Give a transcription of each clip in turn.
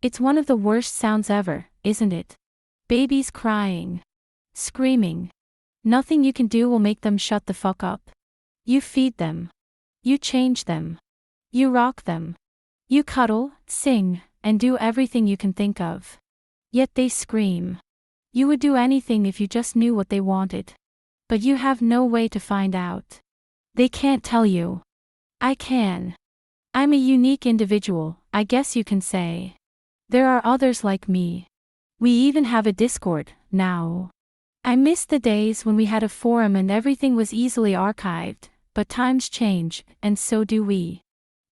It's one of the worst sounds ever, isn't it? Babies crying. Screaming. Nothing you can do will make them shut the fuck up. You feed them. You change them. You rock them. You cuddle, sing, and do everything you can think of. Yet they scream. You would do anything if you just knew what they wanted. But you have no way to find out. They can't tell you. I can. I'm a unique individual, I guess you can say. There are others like me. We even have a Discord, now. I miss the days when we had a forum and everything was easily archived, but times change, and so do we.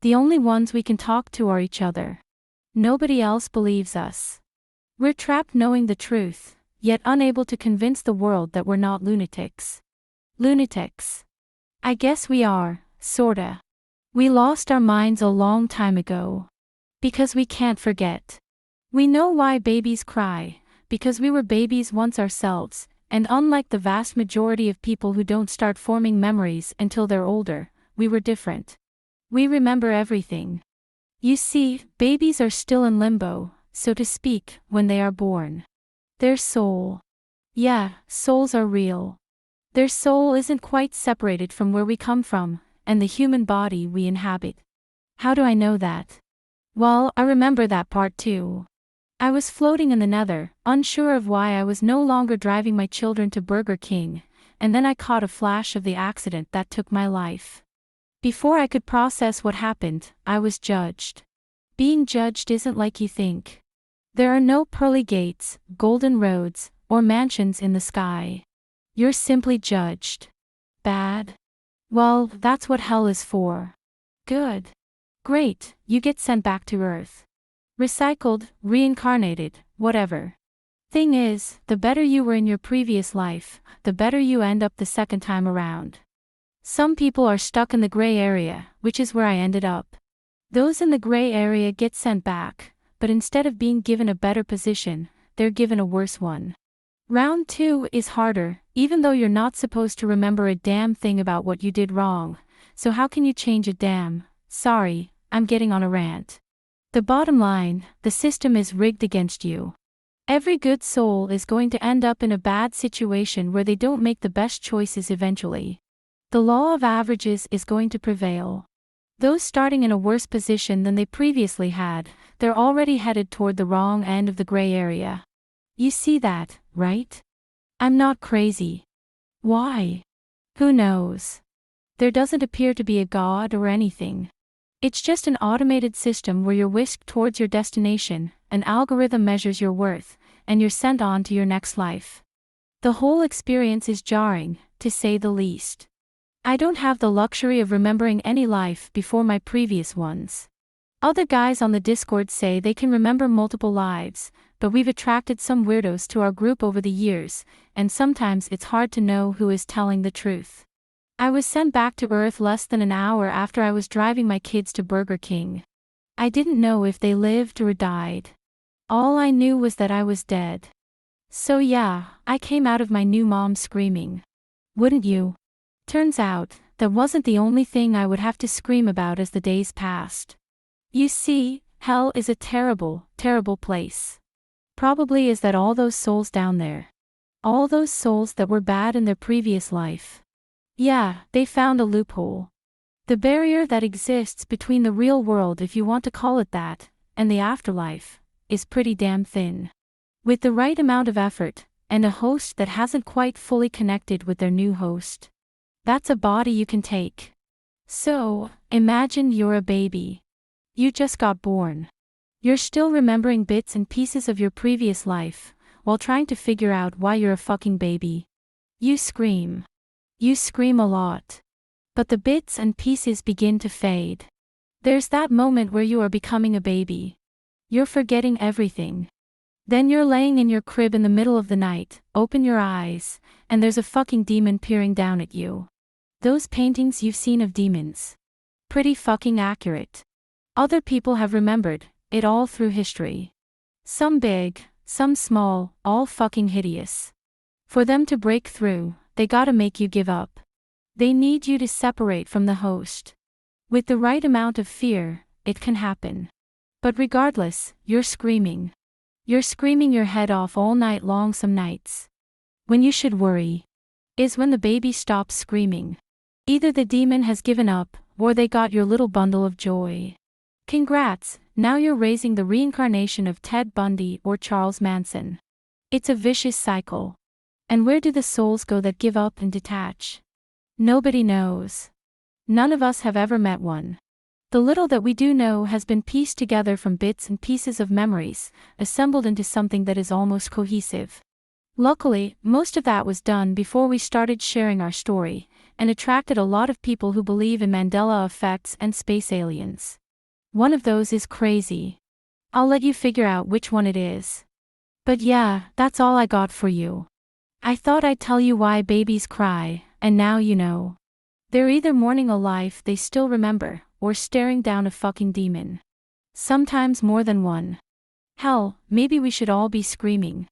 The only ones we can talk to are each other. Nobody else believes us. We're trapped knowing the truth, yet unable to convince the world that we're not lunatics. Lunatics. I guess we are, sorta. We lost our minds a long time ago. Because we can't forget. We know why babies cry, because we were babies once ourselves, and unlike the vast majority of people who don't start forming memories until they're older, we were different. We remember everything. You see, babies are still in limbo, so to speak, when they are born. Their soul. Yeah, souls are real. Their soul isn't quite separated from where we come from, and the human body we inhabit. How do I know that? Well, I remember that part too. I was floating in the nether, unsure of why I was no longer driving my children to Burger King, and then I caught a flash of the accident that took my life. Before I could process what happened, I was judged. Being judged isn't like you think. There are no pearly gates, golden roads, or mansions in the sky. You're simply judged. Bad? Well, that's what hell is for. Good. Great, you get sent back to Earth. Recycled, reincarnated, whatever. Thing is, the better you were in your previous life, the better you end up the second time around. Some people are stuck in the gray area, which is where I ended up. Those in the gray area get sent back, but instead of being given a better position, they're given a worse one. Round 2 is harder, even though you're not supposed to remember a damn thing about what you did wrong, so how can you change a damn? Sorry, I'm getting on a rant. The bottom line, the system is rigged against you. Every good soul is going to end up in a bad situation where they don't make the best choices eventually. The law of averages is going to prevail. Those starting in a worse position than they previously had, they're already headed toward the wrong end of the gray area. You see that, right? I'm not crazy. Why? Who knows? There doesn't appear to be a god or anything. It's just an automated system where you're whisked towards your destination, an algorithm measures your worth, and you're sent on to your next life. The whole experience is jarring, to say the least. I don't have the luxury of remembering any life before my previous ones. Other guys on the Discord say they can remember multiple lives, but we've attracted some weirdos to our group over the years, and sometimes it's hard to know who is telling the truth. I was sent back to Earth less than an hour after I was driving my kids to Burger King. I didn't know if they lived or died. All I knew was that I was dead. So yeah, I came out of my new mom screaming. Wouldn't you? Turns out, that wasn't the only thing I would have to scream about as the days passed. You see, hell is a terrible, terrible place. Probably is that all those souls down there. All those souls that were bad in their previous life. Yeah, they found a loophole. The barrier that exists between the real world, if you want to call it that, and the afterlife, is pretty damn thin. With the right amount of effort, and a host that hasn't quite fully connected with their new host. That's a body you can take. So, imagine you're a baby. You just got born. You're still remembering bits and pieces of your previous life, while trying to figure out why you're a fucking baby. You scream. You scream a lot. But the bits and pieces begin to fade. There's that moment where you are becoming a baby. You're forgetting everything. Then you're laying in your crib in the middle of the night, open your eyes, and there's a fucking demon peering down at you. Those paintings you've seen of demons. Pretty fucking accurate. Other people have remembered it all through history. Some big, some small, all fucking hideous. For them to break through, they gotta make you give up. They need you to separate from the host. With the right amount of fear, it can happen. But regardless, you're screaming. You're screaming your head off all night long some nights. When you should worry is when the baby stops screaming. Either the demon has given up, or they got your little bundle of joy. Congrats, now you're raising the reincarnation of Ted Bundy or Charles Manson. It's a vicious cycle. And where do the souls go that give up and detach? Nobody knows. None of us have ever met one. The little that we do know has been pieced together from bits and pieces of memories, assembled into something that is almost cohesive. Luckily, most of that was done before we started sharing our story, and attracted a lot of people who believe in Mandela effects and space aliens. One of those is crazy. I'll let you figure out which one it is. But yeah, that's all I got for you. I thought I'd tell you why babies cry, and now you know. They're either mourning a life they still remember, or staring down a fucking demon. Sometimes more than one. Hell, maybe we should all be screaming.